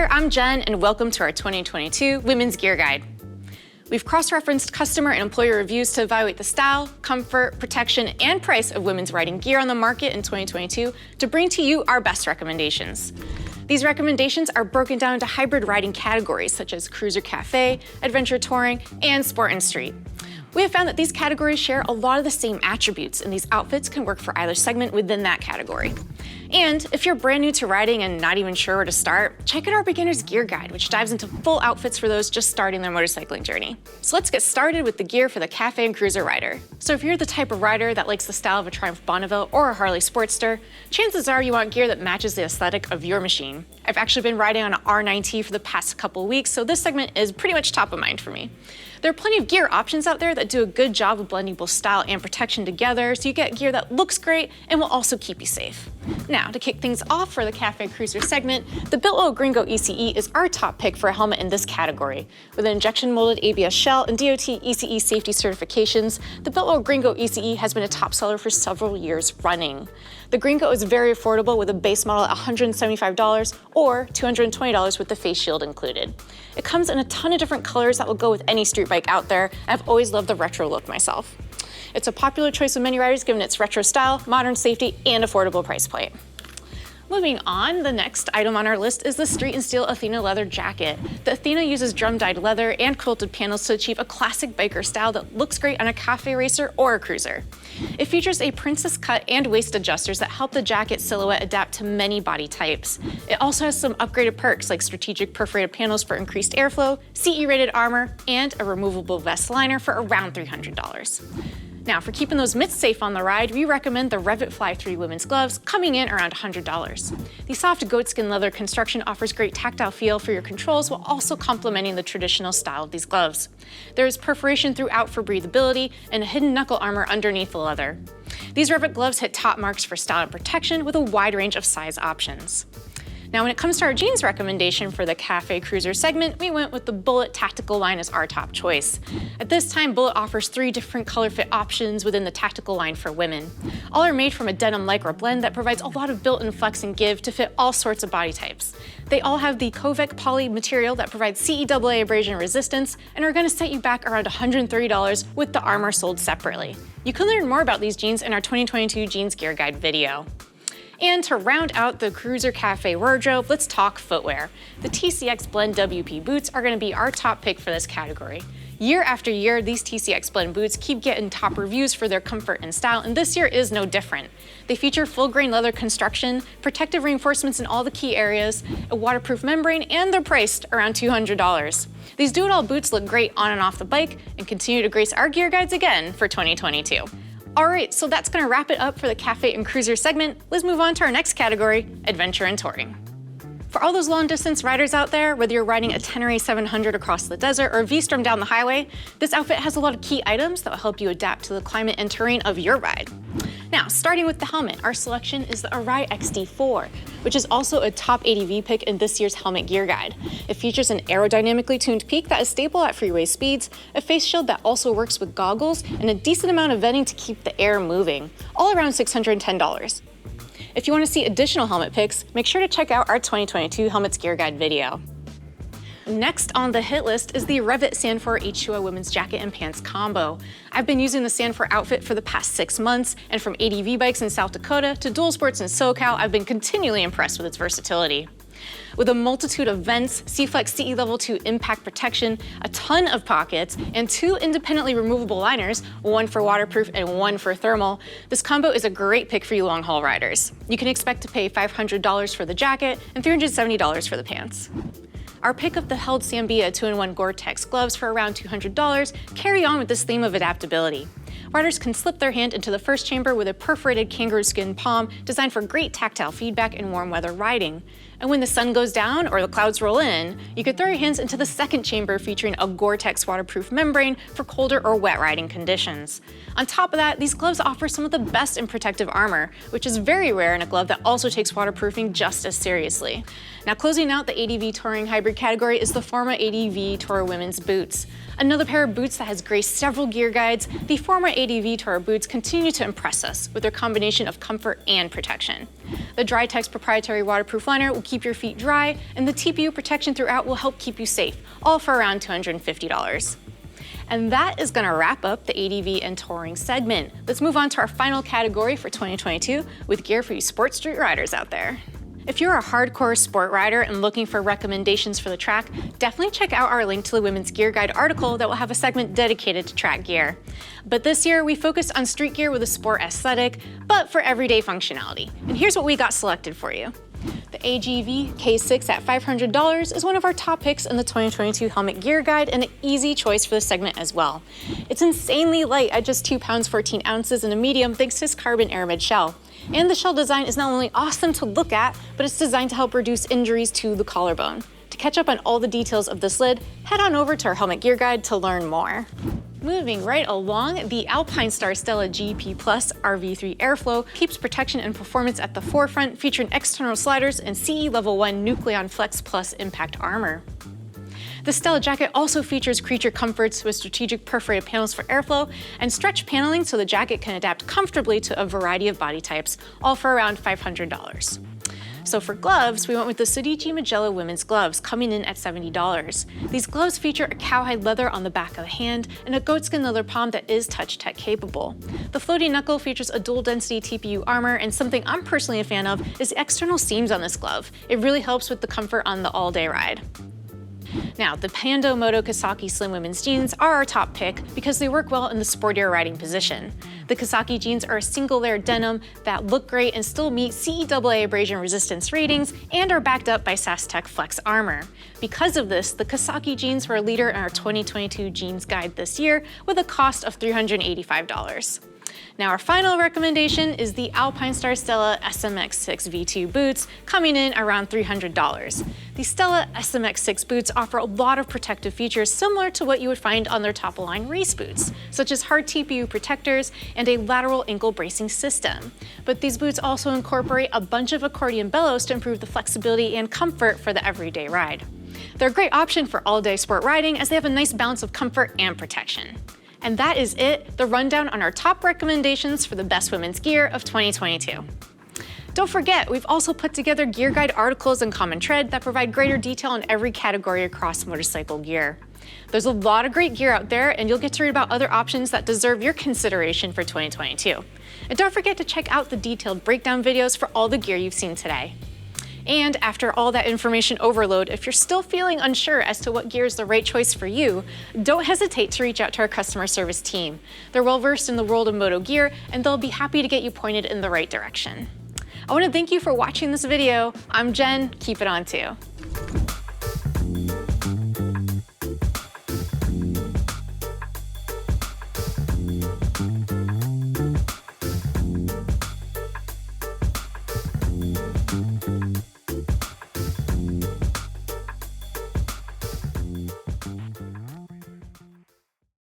there, I'm Jen, and welcome to our 2022 Women's Gear Guide. We've cross-referenced customer and employer reviews to evaluate the style, comfort, protection, and price of women's riding gear on the market in 2022 to bring to you our best recommendations. These recommendations are broken down into hybrid riding categories such as cruiser cafe, adventure touring, and sport and street. We have found that these categories share a lot of the same attributes, and these outfits can work for either segment within that category. And if you're brand new to riding and not even sure where to start, check out our Beginner's Gear Guide, which dives into full outfits for those just starting their motorcycling journey. So let's get started with the gear for the cafe and cruiser rider. So if you're the type of rider that likes the style of a Triumph Bonneville or a Harley Sportster, chances are you want gear that matches the aesthetic of your machine. I've actually been riding on an R9T for the past couple of weeks, so this segment is pretty much top of mind for me. There are plenty of gear options out there that do a good job of blending both style and protection together, so you get gear that looks great and will also keep you safe. Now, to kick things off for the Cafe Cruiser segment, the Biltwell Gringo ECE is our top pick for a helmet in this category. With an injection molded ABS shell and DOT ECE safety certifications, the Biltwell Gringo ECE has been a top seller for several years running. The Gringo is very affordable with a base model at $175 or $220 with the face shield included. It comes in a ton of different colors that will go with any street bike out there, and I've always loved the retro look myself. It's a popular choice with many riders given its retro style, modern safety, and affordable price point. Moving on, the next item on our list is the Street and Steel Athena leather jacket. The Athena uses drum-dyed leather and quilted panels to achieve a classic biker style that looks great on a cafe racer or a cruiser. It features a princess cut and waist adjusters that help the jacket silhouette adapt to many body types. It also has some upgraded perks like strategic perforated panels for increased airflow, CE-rated armor, and a removable vest liner for around $300. Now, for keeping those mitts safe on the ride, we recommend the REV'IT Fly 3 women's gloves, coming in around $100. The soft goatskin leather construction offers great tactile feel for your controls while also complementing the traditional style of these gloves. There is perforation throughout for breathability and a hidden knuckle armor underneath the leather. These REV'IT gloves hit top marks for style and protection with a wide range of size options. Now, when it comes to our jeans recommendation for the Cafe Cruiser segment, we went with the Bullet Tactical line as our top choice. At this time, Bullet offers 3 different color fit options within the Tactical line for women. All are made from a denim lycra blend that provides a lot of built-in flex and give to fit all sorts of body types. They all have the Covec poly material that provides CEAA abrasion resistance and are going to set you back around $130 with the armor sold separately. You can learn more about these jeans in our 2022 Jeans Gear Guide video. And to round out the Cruiser Cafe wardrobe, let's talk footwear. The TCX Blend WP boots are going to be our top pick for this category. Year after year, these TCX Blend boots keep getting top reviews for their comfort and style, and this year is no different. They feature full-grain leather construction, protective reinforcements in all the key areas, a waterproof membrane, and they're priced around $200. These do-it-all boots look great on and off the bike and continue to grace our gear guides again for 2022. All right, so that's gonna wrap it up for the Cafe and Cruiser segment. Let's move on to our next category, adventure and touring. For all those long distance riders out there, whether you're riding a Tenere 700 across the desert or a V-Strom down the highway, this outfit has a lot of key items that will help you adapt to the climate and terrain of your ride. Now, starting with the helmet, our selection is the Arai XD4, which is also a top ADV pick in this year's helmet gear guide. It features an aerodynamically tuned peak that is stable at freeway speeds, a face shield that also works with goggles, and a decent amount of venting to keep the air moving, all around $610. If you want to see additional helmet picks, make sure to check out our 2022 Helmets Gear Guide video. Next on the hit list is the REV'IT Sandfor H2O women's jacket and pants combo. I've been using the Sandfor outfit for the past 6 months, and from ADV bikes in South Dakota to dual sports in SoCal, I've been continually impressed with its versatility. With a multitude of vents, C-Flex CE Level 2 impact protection, a ton of pockets, and 2 independently removable liners, one for waterproof and one for thermal, this combo is a great pick for you long-haul riders. You can expect to pay $500 for the jacket and $370 for the pants. Our pick of the Held Sambia 2-in-1 Gore-Tex gloves for around $200 carry on with this theme of adaptability. Riders can slip their hand into the first chamber with a perforated kangaroo skin palm designed for great tactile feedback in warm weather riding. And when the sun goes down or the clouds roll in, you could throw your hands into the second chamber featuring a Gore-Tex waterproof membrane for colder or wet riding conditions. On top of that, these gloves offer some of the best in protective armor, which is very rare in a glove that also takes waterproofing just as seriously. Now, closing out the ADV touring hybrid category is the Forma ADV Tour women's boots. Another pair of boots that has graced several gear guides, the former ADV Tour boots continue to impress us with their combination of comfort and protection. The Drytex proprietary waterproof liner will keep your feet dry, and the TPU protection throughout will help keep you safe, all for around $250. And that is gonna wrap up the ADV and touring segment. Let's move on to our final category for 2022 with gear for you sports street riders out there. If you're a hardcore sport rider and looking for recommendations for the track, definitely check out our link to the Women's Gear Guide article that will have a segment dedicated to track gear. But this year, we focused on street gear with a sport aesthetic, but for everyday functionality. And here's what we got selected for you. The AGV K6 at $500 is one of our top picks in the 2022 Helmet Gear Guide and an easy choice for the segment as well. It's insanely light at just 2 pounds 14 ounces in a medium thanks to its carbon aramid shell. And the shell design is not only awesome to look at, but it's designed to help reduce injuries to the collarbone. To catch up on all the details of this lid, head on over to our Helmet Gear Guide to learn more. Moving right along, the Alpinestars Stella GP Plus RV3 Airflow keeps protection and performance at the forefront, featuring external sliders and CE Level 1 Nucleon Flex Plus impact armor. The Stella jacket also features creature comforts with strategic perforated panels for airflow and stretch paneling so the jacket can adapt comfortably to a variety of body types, all for around $500. So for gloves, we went with the Sodici Magella women's gloves, coming in at $70. These gloves feature a cowhide leather on the back of the hand and a goatskin leather palm that is touch tech capable. The floating knuckle features a dual density TPU armor, and something I'm personally a fan of is the external seams on this glove. It really helps with the comfort on the all-day ride. Now, the Pando Moto Kawasaki Slim Women's Jeans are our top pick because they work well in the sportier riding position. The Kawasaki jeans are a single-layer denim that look great and still meet CEAA abrasion resistance ratings and are backed up by SASTEC Flex armor. Because of this, the Kawasaki jeans were a leader in our 2022 jeans guide this year with a cost of $385. Now our final recommendation is the Alpinestars Stella SMX6 V2 boots, coming in around $300. The Stella SMX6 boots offer a lot of protective features similar to what you would find on their top-of-line race boots, such as hard TPU protectors and a lateral ankle bracing system. But these boots also incorporate a bunch of accordion bellows to improve the flexibility and comfort for the everyday ride. They're a great option for all-day sport riding as they have a nice balance of comfort and protection. And that is it, the rundown on our top recommendations for the best women's gear of 2022. Don't forget, we've also put together gear guide articles in Common Tread that provide greater detail on every category across motorcycle gear. There's a lot of great gear out there, and you'll get to read about other options that deserve your consideration for 2022. And don't forget to check out the detailed breakdown videos for all the gear you've seen today. And after all that information overload, if you're still feeling unsure as to what gear is the right choice for you, don't hesitate to reach out to our customer service team. They're well versed in the world of moto gear, and they'll be happy to get you pointed in the right direction. I want to thank you for watching this video. I'm Jen, keep it on too.